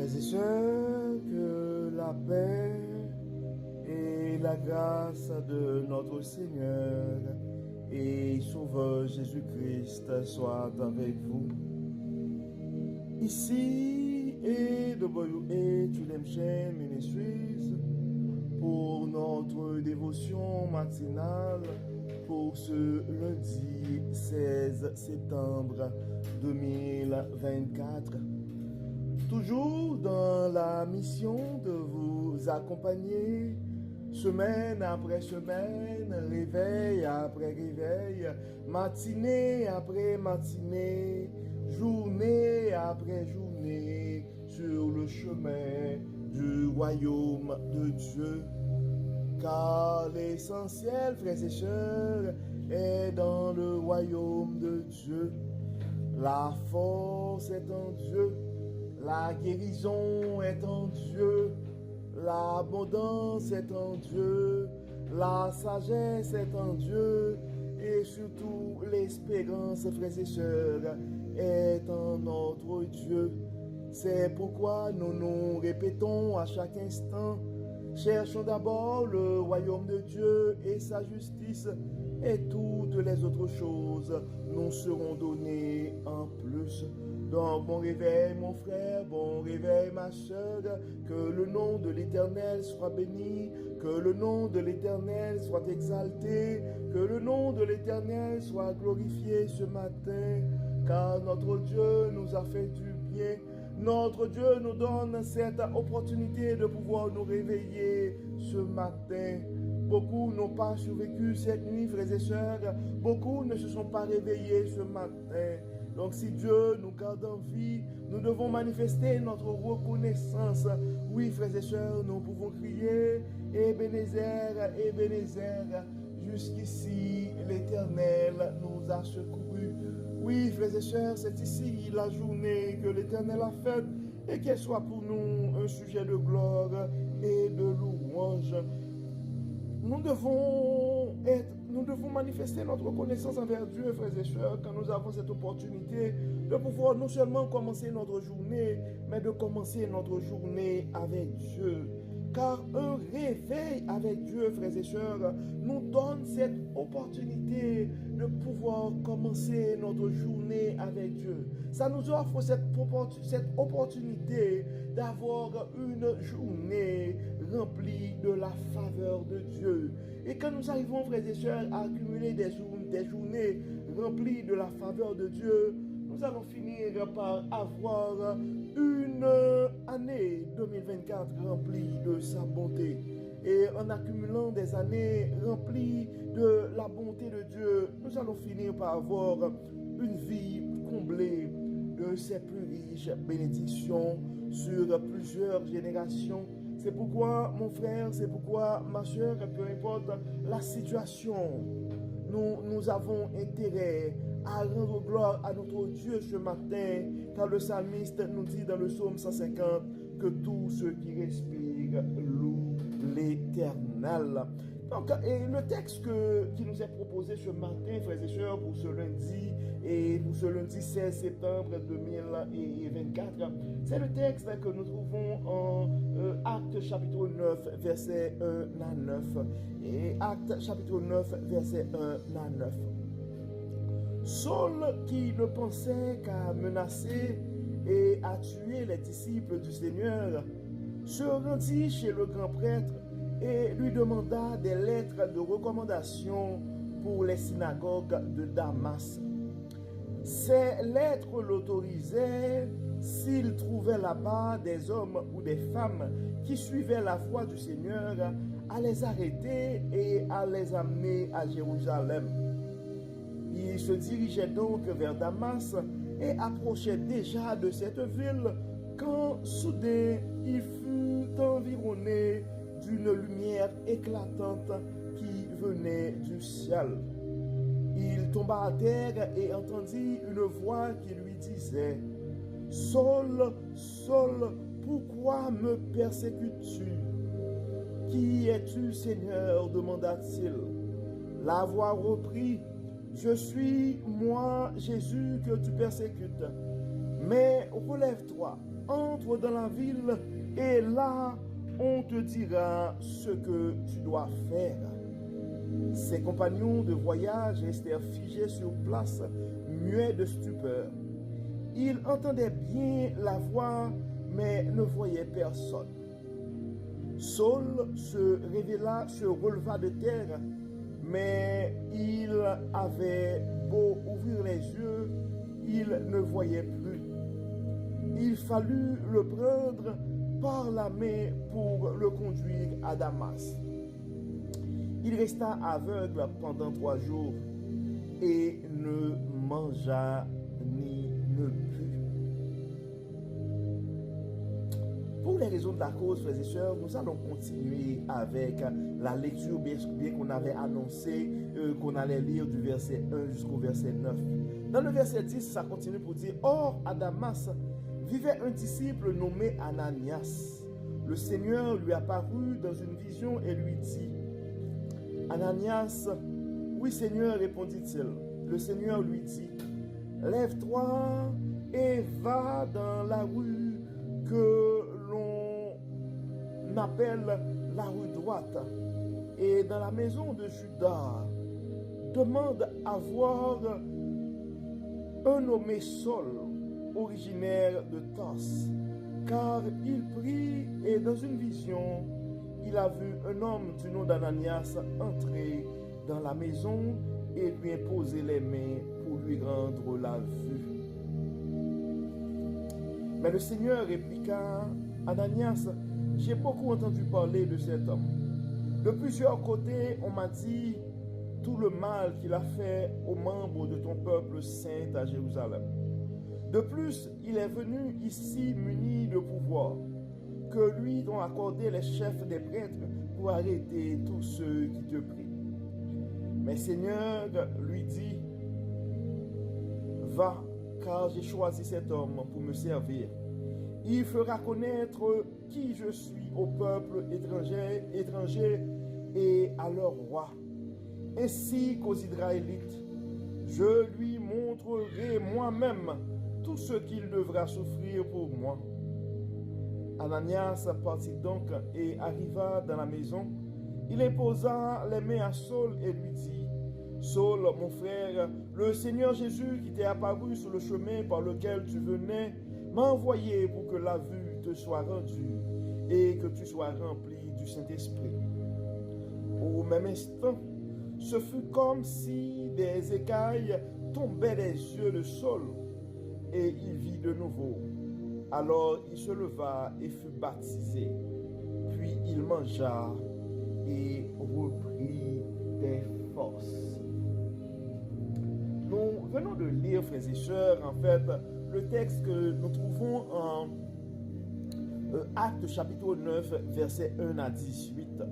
Frères et sœurs, que la paix et la grâce de notre Seigneur et Sauveur Jésus-Christ soient avec vous. Ici est WH Ministries pour notre dévotion matinale pour ce lundi 16 septembre 2024. Toujours dans la mission de vous accompagner semaine après semaine, réveil après réveil, matinée après matinée, journée après journée, sur le chemin du royaume de Dieu. Car l'essentiel, frères et sœurs, est dans le royaume de Dieu. La force est en Dieu. La guérison est en Dieu, l'abondance est en Dieu, la sagesse est en Dieu et surtout l'espérance, frères et sœurs, est en notre Dieu. C'est pourquoi nous nous répétons à chaque instant, cherchons d'abord le royaume de Dieu et sa justice et toutes les autres choses nous seront données en plus. Donc, bon réveil, mon frère, bon réveil, ma soeur, que le nom de l'Éternel soit béni, que le nom de l'Éternel soit exalté, que le nom de l'Éternel soit glorifié ce matin, car notre Dieu nous a fait du bien. Notre Dieu nous donne cette opportunité de pouvoir nous réveiller ce matin. Beaucoup n'ont pas survécu cette nuit, frères et sœurs. Beaucoup ne se sont pas réveillés ce matin. Donc si Dieu nous garde en vie, nous devons manifester notre reconnaissance. Oui, frères et sœurs, nous pouvons crier « Ebenezer, Ebenezer ». Jusqu'ici, l'Éternel nous a secourus. Oui, frères et sœurs, c'est ici la journée que l'Éternel a faite et qu'elle soit pour nous un sujet de gloire et de louange. Nous devons manifester notre reconnaissance envers Dieu, frères et sœurs, quand nous avons cette opportunité de pouvoir non seulement commencer notre journée, mais de commencer notre journée avec Dieu. Car un réveil avec Dieu, frères et sœurs, nous donne cette opportunité de pouvoir commencer notre journée avec Dieu. Ça nous offre cette opportunité d'avoir une journée remplie de la faveur de Dieu. Et quand nous arrivons, frères et sœurs, à accumuler des journées remplies de la faveur de Dieu, nous allons finir par avoir une année 2024 remplie de sa bonté. Et en accumulant des années remplies de la bonté de Dieu, nous allons finir par avoir une vie comblée de ses plus riches bénédictions sur plusieurs générations. C'est pourquoi, mon frère, c'est pourquoi, ma soeur, peu importe la situation, nous avons intérêt à rendre gloire à notre Dieu ce matin, car le psalmiste nous dit dans le psaume 150 que tous ceux qui respirent louent l'Éternel. Donc, et le texte qui nous est proposé ce matin, frères et sœurs, pour ce lundi 16 septembre 2024, c'est le texte que nous trouvons en Actes chapitre 9, verset 1 à 9. Et Actes chapitre 9, verset 1 à 9. Saul, qui ne pensait qu'à menacer et à tuer les disciples du Seigneur, se rendit chez le grand prêtre et lui demanda des lettres de recommandation pour les synagogues de Damas. Ces lettres l'autorisaient, s'il trouvait là-bas des hommes ou des femmes qui suivaient la voie du Seigneur, à les arrêter et à les amener à Jérusalem. Il se dirigeait donc vers Damas et approchait déjà de cette ville quand soudain il fut environné d'une lumière éclatante qui venait du ciel. Il tomba à terre et entendit une voix qui lui disait « Saul, Saul, pourquoi me persécutes-tu? Qui es-tu, Seigneur? Demanda-t-il. La voix reprit « Je suis moi, Jésus, que tu persécutes. Mais relève-toi entre dans la ville et là, on te dira ce que tu dois faire. Ses compagnons de voyage restèrent figés sur place, muets de stupeur. Ils entendaient bien la voix, mais ne voyaient personne. Saul se releva de terre, mais il avait beau ouvrir les yeux, il ne voyait plus. Il fallut le prendre par la main pour le conduire à Damas. Il resta aveugle pendant 3 jours et ne mangea ni ne but. Pour les raisons de la cause, frères et sœurs, nous allons continuer avec la lecture, bien qu'on avait annoncé qu'on allait lire du verset 1 jusqu'au verset 9. Dans le verset 10, ça continue pour dire « Or, à Damas, vivait un disciple nommé Ananias. Le Seigneur lui apparut dans une vision et lui dit « Ananias, oui Seigneur, répondit-il. Le Seigneur lui dit « Lève-toi et va dans la rue que l'on appelle la rue droite, et dans la maison de Judas, demande à voir un nommé Saul, originaire de Tarse, car il prie et dans une vision, il a vu un homme du nom d'Ananias entrer dans la maison et lui imposer les mains pour lui rendre la vue. Mais le Seigneur répliqua, Ananias, j'ai beaucoup entendu parler de cet homme. De plusieurs côtés, on m'a dit tout le mal qu'il a fait aux membres de ton peuple saint à Jérusalem. De plus, il est venu ici muni de pouvoir, que lui t'ont accordé les chefs des prêtres pour arrêter tous ceux qui te prient. Mais Seigneur lui dit, va, car j'ai choisi cet homme pour me servir. Il fera connaître qui je suis au peuple étranger et à leur roi, ainsi qu'aux Israélites. Je lui montrerai moi-même tout ce qu'il devra souffrir pour moi. Ananias partit donc et arriva dans la maison. Il imposa les mains à Saul et lui dit, Saul, mon frère, le Seigneur Jésus qui t'est apparu sur le chemin par lequel tu venais, m'a envoyé pour que la vue te soit rendue et que tu sois rempli du Saint-Esprit. Au même instant, ce fut comme si des écailles tombaient des yeux de Saul et il vit de nouveau. Alors il se leva et fut baptisé. Puis il mangea et reprit des forces. Nous venons de lire, frères et sœurs, en fait, le texte que nous trouvons en Actes chapitre 9, versets 1 à 18.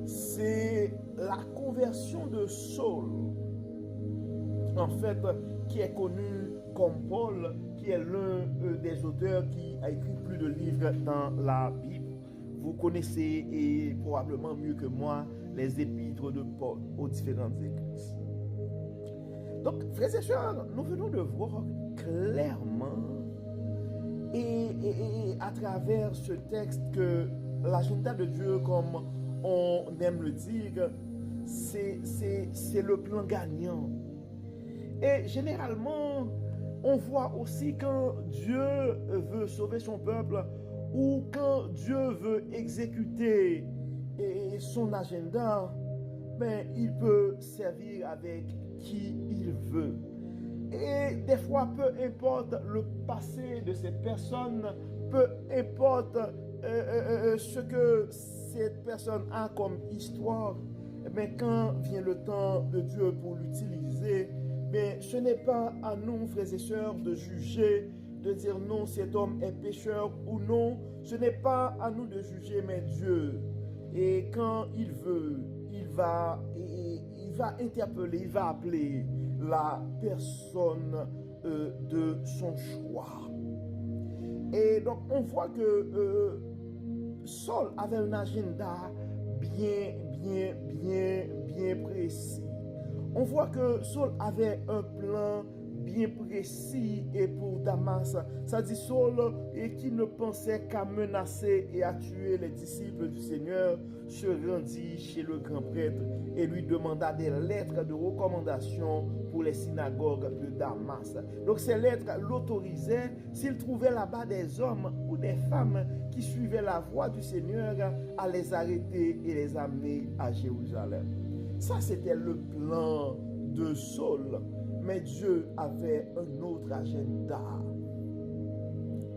C'est la conversion de Saul, en fait, qui est connu comme Paul, qui est l'un des auteurs qui a écrit plus de livres dans la Bible. Vous connaissez et probablement mieux que moi les épîtres de Paul aux différentes églises. Donc, frères et sœurs, nous venons de voir clairement et à travers ce texte que l'agenda de Dieu, comme on aime le dire, c'est le plan gagnant. Et généralement, on voit aussi quand Dieu veut sauver son peuple ou quand Dieu veut exécuter son agenda, ben, il peut servir avec qui il veut. Et des fois, peu importe le passé de cette personne, peu importe ce que cette personne a comme histoire, mais quand vient le temps de Dieu pour l'utiliser, mais ce n'est pas à nous, frères et sœurs, de juger, de dire non, cet homme est pécheur ou non. Ce n'est pas à nous de juger, mais Dieu. Et quand il veut, il va interpeller, il va appeler la personne de son choix. Et donc, on voit que Saul avait un agenda bien précis. On voit que Saul avait un plan bien précis et pour Damas. Ça dit Saul et qui ne pensait qu'à menacer et à tuer les disciples du Seigneur se rendit chez le grand prêtre et lui demanda des lettres de recommandation pour les synagogues de Damas. Donc ces lettres l'autorisaient s'il trouvait là-bas des hommes ou des femmes qui suivaient la voie du Seigneur à les arrêter et les amener à Jérusalem. Ça, c'était le plan de Saul. Mais Dieu avait un autre agenda.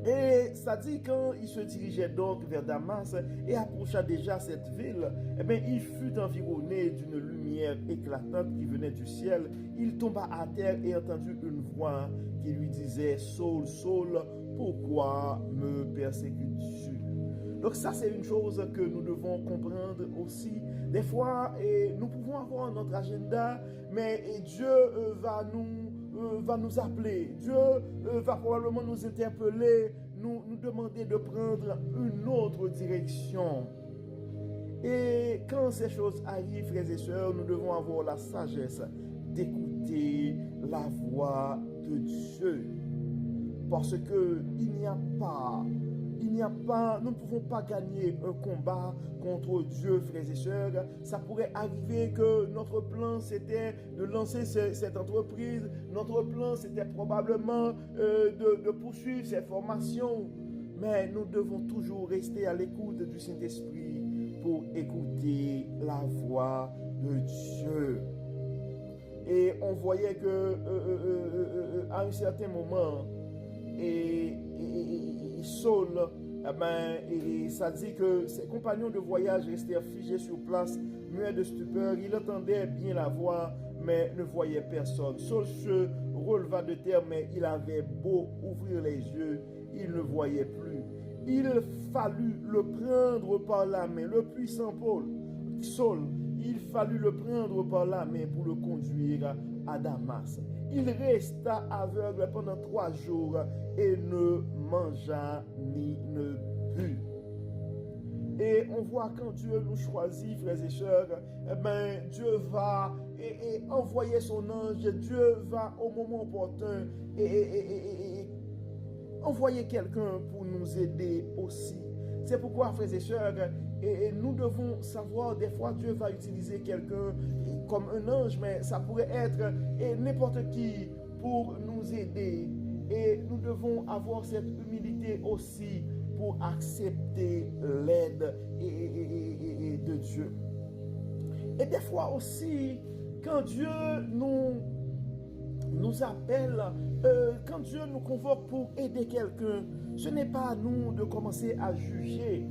Et ça dit quand il se dirigeait donc vers Damas et approcha déjà cette ville, eh bien, il fut environné d'une lumière éclatante qui venait du ciel. Il tomba à terre et entendit une voix qui lui disait « Saul, Saul, pourquoi me persécutes-tu » Donc ça, c'est une chose que nous devons comprendre aussi. Des fois, nous pouvons avoir notre agenda, mais Dieu va nous appeler. Dieu va probablement nous interpeller, nous demander de prendre une autre direction. Et quand ces choses arrivent, frères et sœurs, nous devons avoir la sagesse d'écouter la voix de Dieu. Parce que nous ne pouvons pas gagner un combat contre Dieu, frères et sœurs. Ça pourrait arriver que notre plan, c'était de lancer cette entreprise. Notre plan, c'était probablement de poursuivre cette formation. Mais nous devons toujours rester à l'écoute du Saint-Esprit pour écouter la voix de Dieu. Et on voyait que à un certain moment, et Saul, ça dit que ses compagnons de voyage restèrent figés sur place, muets de stupeur. Il entendait bien la voix, mais ne voyait personne. Saul se releva de terre, mais il avait beau ouvrir les yeux, il ne voyait plus. Il fallut le prendre par la main, le puissant Saul, il fallut le prendre par la main pour le conduire à Damas. Il resta aveugle pendant 3 jours et ne mangea ni ne but. Et on voit quand Dieu nous choisit, frères et sœurs, Dieu va envoyer son ange, Dieu va au moment opportun envoyer quelqu'un pour nous aider aussi. C'est pourquoi, frères et sœurs, nous devons savoir, des fois Dieu va utiliser quelqu'un comme un ange, mais ça pourrait être n'importe qui pour nous aider. Et nous devons avoir cette humilité aussi pour accepter l'aide de Dieu. Et des fois aussi, quand Dieu nous appelle, quand Dieu nous convoque pour aider quelqu'un, ce n'est pas à nous de commencer à juger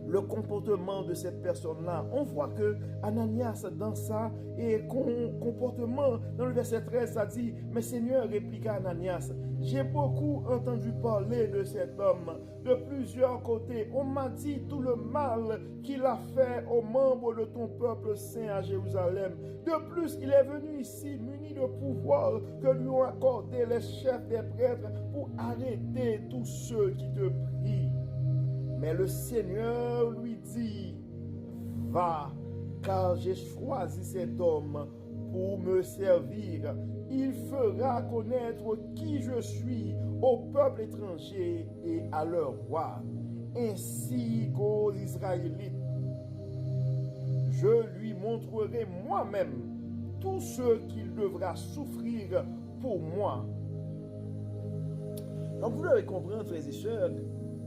le comportement de cette personne-là. On voit que Ananias, dans ça et comportement, dans le verset 13, ça dit, « Mais Seigneur, répliqua Ananias, j'ai beaucoup entendu parler de cet homme de plusieurs côtés. On m'a dit tout le mal qu'il a fait aux membres de ton peuple saint à Jérusalem. De plus, il est venu ici muni de pouvoir que lui ont accordé les chefs des prêtres pour arrêter tous ceux qui te prient. » Mais le Seigneur lui dit, « Va, car j'ai choisi cet homme pour me servir. Il fera connaître qui je suis au peuple étranger et à leur roi, ainsi qu'aux Israélites. Je lui montrerai moi-même tout ce qu'il devra souffrir pour moi. » Donc vous devez comprendre, frères et sœurs,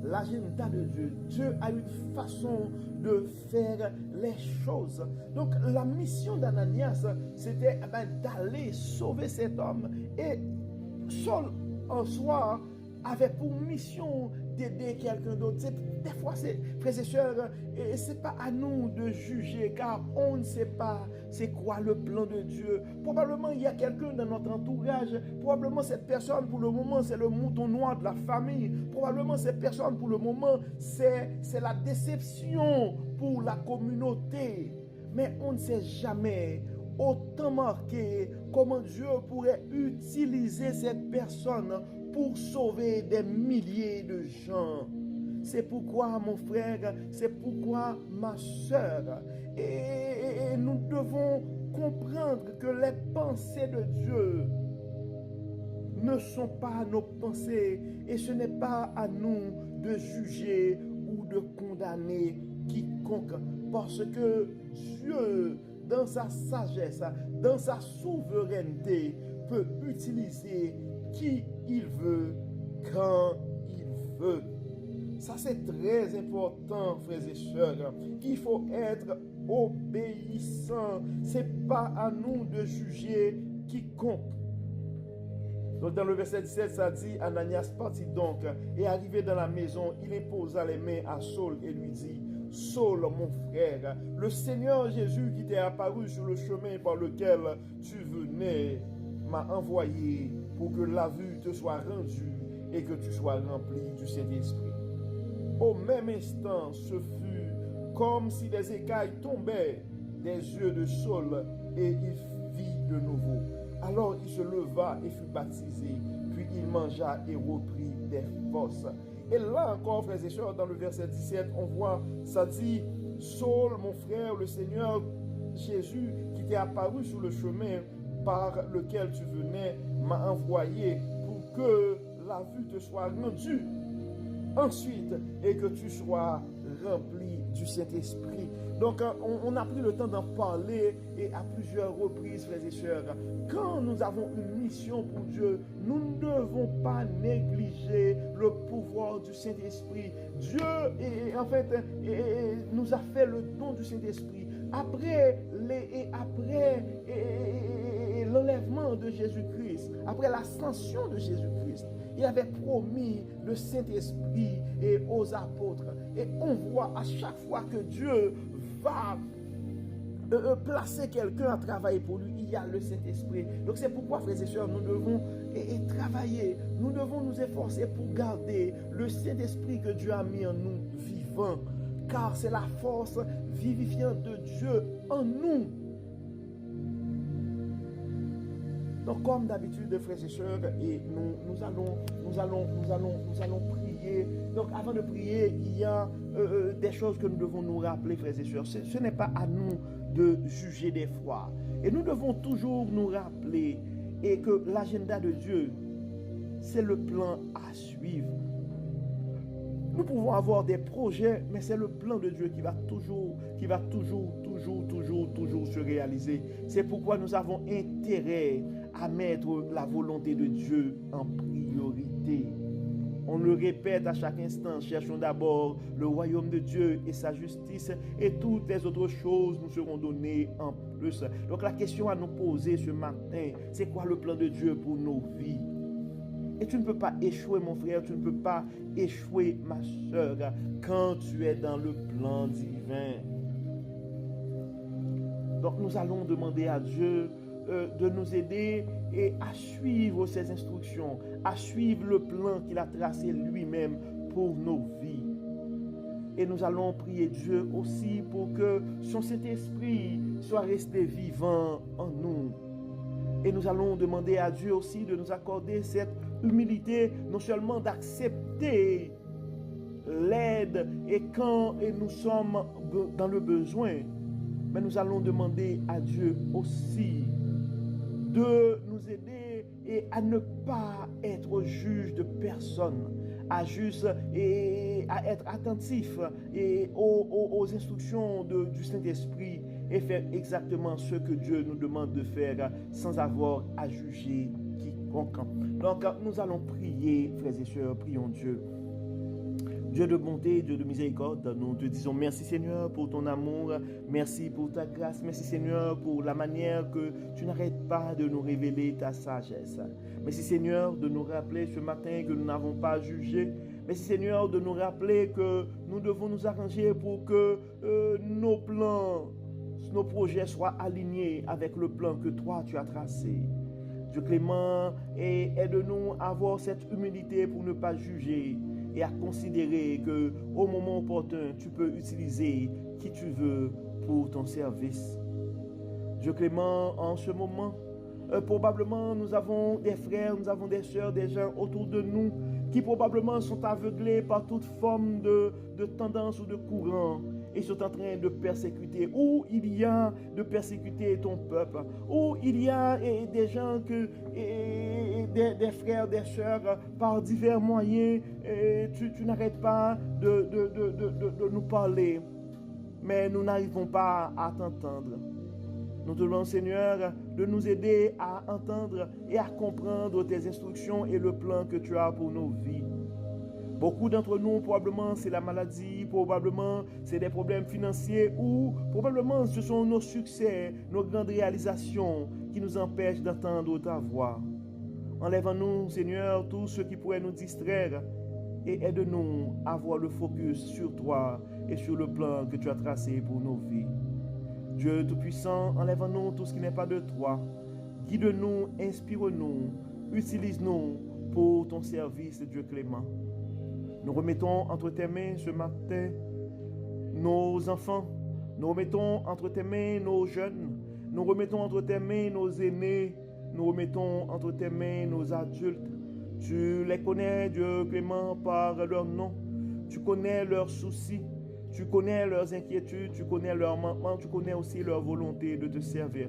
l'agenda de Dieu. Dieu a une façon de faire les choses. Donc la mission d'Ananias, c'était d'aller sauver cet homme. Et Saul, en soi, avait pour mission d'aider quelqu'un d'autre. Des fois, frères et sœurs, et ce n'est pas à nous de juger, car on ne sait pas c'est quoi le plan de Dieu. Probablement, il y a quelqu'un dans notre entourage. Probablement, cette personne, pour le moment, c'est le mouton noir de la famille. Probablement, cette personne, pour le moment, c'est la déception pour la communauté. Mais on ne sait jamais, autant marqué, comment Dieu pourrait utiliser cette personne pour sauver des milliers de gens. C'est pourquoi, mon frère, c'est pourquoi, ma soeur, et nous devons comprendre que les pensées de Dieu ne sont pas nos pensées et ce n'est pas à nous de juger ou de condamner quiconque, parce que Dieu, dans sa sagesse, dans sa souveraineté, peut utiliser qui il veut, quand il veut. Ça, c'est très important, frères et sœurs, qu'il faut être obéissant. Ce n'est pas à nous de juger quiconque. Donc dans le verset 17, ça dit, Ananias partit donc et arrivé dans la maison, il imposa les mains à Saul et lui dit, Saul, mon frère, le Seigneur Jésus qui t'est apparu sur le chemin par lequel tu venais m'a envoyé pour que la vue te soit rendue et que tu sois rempli du Saint-Esprit. Au même instant, ce fut comme si des écailles tombaient des yeux de Saul et il vit de nouveau. Alors il se leva et fut baptisé, puis il mangea et reprit des forces. Et là encore, frères et sœurs, dans le verset 17, on voit, ça dit, Saul, mon frère, le Seigneur Jésus qui t'est apparu sur le chemin par lequel tu venais, m'a envoyé pour que la vue te soit rendue ensuite et que tu sois rempli du Saint-Esprit. Donc, on a pris le temps d'en parler et à plusieurs reprises, frères et sœurs. Quand nous avons une mission pour Dieu, nous ne devons pas négliger le pouvoir du Saint-Esprit. Dieu, nous a fait le don du Saint-Esprit. Après l'enlèvement de Jésus-Christ, après l'ascension de Jésus-Christ, il avait promis le Saint-Esprit aux apôtres. Et on voit à chaque fois que Dieu va placer quelqu'un à travailler pour lui, il y a le Saint-Esprit. Donc c'est pourquoi, frères et sœurs, nous devons travailler, nous devons nous efforcer pour garder le Saint-Esprit que Dieu a mis en nous vivant, car c'est la force vivifiante de Dieu en nous. Donc, comme d'habitude, frères et sœurs, et nous allons prier. Donc, avant de prier, il y a des choses que nous devons nous rappeler, frères et sœurs. Ce n'est pas à nous de juger des fois. Et nous devons toujours nous rappeler et que l'agenda de Dieu, c'est le plan à suivre. Nous pouvons avoir des projets, mais c'est le plan de Dieu qui va toujours se réaliser. C'est pourquoi nous avons intérêt à mettre la volonté de Dieu en priorité. On le répète à chaque instant, cherchons d'abord le royaume de Dieu et sa justice, et toutes les autres choses nous seront données en plus. Donc la question à nous poser ce matin, c'est quoi le plan de Dieu pour nos vies? Et tu ne peux pas échouer, mon frère, tu ne peux pas échouer, ma soeur, quand tu es dans le plan divin. Donc nous allons demander à Dieu de nous aider et à suivre ses instructions, à suivre le plan qu'il a tracé lui-même pour nos vies. Et nous allons prier Dieu aussi pour que son Saint-Esprit soit resté vivant en nous. Et nous allons demander à Dieu aussi de nous accorder cette humilité, non seulement d'accepter l'aide et quand nous sommes dans le besoin, mais nous allons demander à Dieu aussi de nous aider et à ne pas être juge de personne, à juste et à être attentif et aux instructions du Saint-Esprit et faire exactement ce que Dieu nous demande de faire sans avoir à juger quiconque. Donc nous allons prier, frères et sœurs, prions Dieu. Dieu de bonté, Dieu de miséricorde, nous te disons merci Seigneur pour ton amour, merci pour ta grâce, merci Seigneur pour la manière que tu n'arrêtes pas de nous révéler ta sagesse. Merci Seigneur de nous rappeler ce matin que nous n'avons pas jugé. Merci Seigneur de nous rappeler que nous devons nous arranger pour que nos plans, nos projets soient alignés avec le plan que toi tu as tracé. Dieu clément, et aide-nous à avoir cette humilité pour ne pas juger et à considérer que au moment opportun, tu peux utiliser qui tu veux pour ton service. Dieu clément, en ce moment, probablement nous avons des frères, nous avons des sœurs, des gens autour de nous qui probablement sont aveuglés par toute forme de tendance ou de courant et sont en train de persécuter, ou il y a de persécuter ton peuple, ou il y a des gens des frères, des sœurs, par divers moyens, tu n'arrêtes pas de nous parler, mais nous n'arrivons pas à t'entendre. Nous te demandons, Seigneur, de nous aider à entendre et à comprendre tes instructions et le plan que tu as pour nos vies. Beaucoup d'entre nous, probablement, c'est la maladie, probablement, c'est des problèmes financiers ou probablement, ce sont nos succès, nos grandes réalisations qui nous empêchent d'entendre ta voix. Enlève-nous, Seigneur, tout ce qui pourrait nous distraire et aide-nous à avoir le focus sur toi et sur le plan que tu as tracé pour nos vies. Dieu Tout-Puissant, enlève-nous tout ce qui n'est pas de toi. Guide-nous, inspire-nous, utilise-nous pour ton service, Dieu clément. Nous remettons entre tes mains ce matin nos enfants. Nous remettons entre tes mains nos jeunes. Nous remettons entre tes mains nos aînés. Nous remettons entre tes mains nos adultes. Tu les connais, Dieu clément, par leur nom. Tu connais leurs soucis. Tu connais leurs inquiétudes, tu connais leurs manquements, tu connais aussi leur volonté de te servir.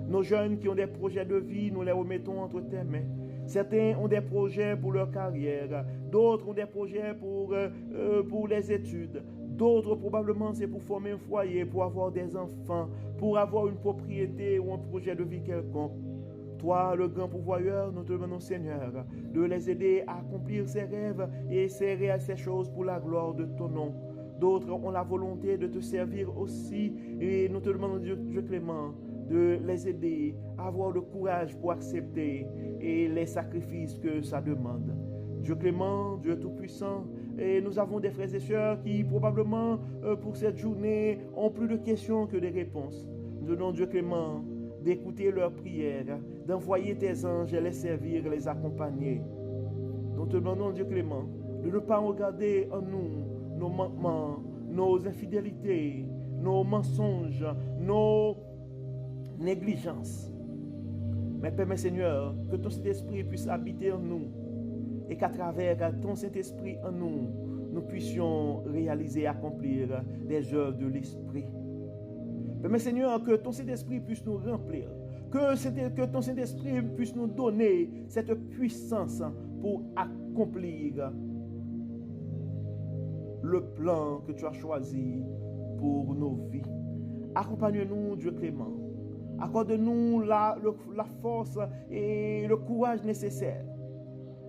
Nos jeunes qui ont des projets de vie, nous les remettons entre tes mains. Certains ont des projets pour leur carrière, d'autres ont des projets pour les études, d'autres probablement c'est pour former un foyer, pour avoir des enfants, pour avoir une propriété ou un projet de vie quelconque. Toi, le grand pourvoyeur, nous te demandons, Seigneur, de les aider à accomplir ces rêves et ces choses pour la gloire de ton nom. D'autres ont la volonté de te servir aussi et nous te demandons, Dieu clément, de les aider à avoir le courage pour accepter et les sacrifices que ça demande. Dieu clément, Dieu tout-puissant, et nous avons des frères et sœurs qui probablement pour cette journée ont plus de questions que de réponses. Nous demandons, Dieu clément, d'écouter leurs prières, d'envoyer tes anges et les servir, les accompagner. Nous te demandons, Dieu clément, de ne pas regarder en nous nos manquements, nos infidélités, nos mensonges, nos négligences. Mais permets, Seigneur, que ton Saint-Esprit puisse habiter en nous et qu'à travers ton Saint-Esprit en nous, nous puissions réaliser et accomplir des œuvres de l'Esprit. Permets, Seigneur, que ton Saint-Esprit puisse nous remplir, que ton Saint-Esprit puisse nous donner cette puissance pour accomplir le plan que tu as choisi pour nos vies. Accompagne-nous, Dieu clément. Accorde-nous la force et le courage nécessaires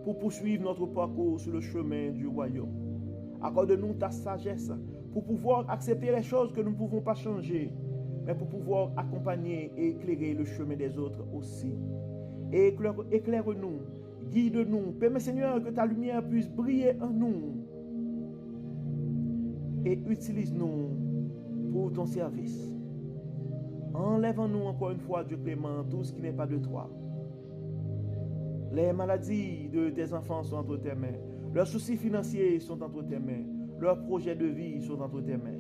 pour poursuivre notre parcours sur le chemin du royaume. Accorde-nous ta sagesse pour pouvoir accepter les choses que nous ne pouvons pas changer, mais pour pouvoir accompagner et éclairer le chemin des autres aussi. Éclaire-nous, guide-nous. Permets, Seigneur, que ta lumière puisse briller en nous et utilise-nous pour ton service. Enlève-nous encore une fois, Dieu clément, tout ce qui n'est pas de toi. Les maladies de tes enfants sont entre tes mains. Leurs soucis financiers sont entre tes mains. Leurs projets de vie sont entre tes mains.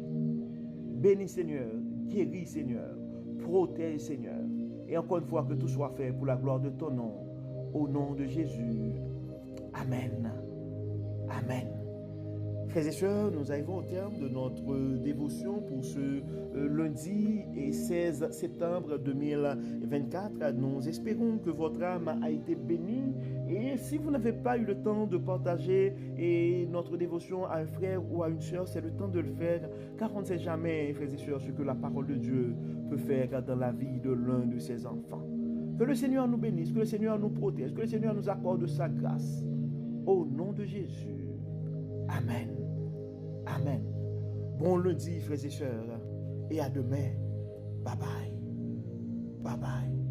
Bénis, Seigneur. Guéris, Seigneur. Protège, Seigneur. Et encore une fois, que tout soit fait pour la gloire de ton nom. Au nom de Jésus. Amen. Amen. Frères et sœurs, nous arrivons au terme de notre dévotion pour ce lundi et 16 septembre 2024. Nous espérons que votre âme a été bénie. Et si vous n'avez pas eu le temps de partager notre dévotion à un frère ou à une sœur, c'est le temps de le faire, car on ne sait jamais, frères et sœurs, ce que la parole de Dieu peut faire dans la vie de l'un de ses enfants. Que le Seigneur nous bénisse, que le Seigneur nous protège, que le Seigneur nous accorde sa grâce. Au nom de Jésus. Amen. Amen. Bon lundi, frères et sœurs, et à demain. Bye bye. Bye bye.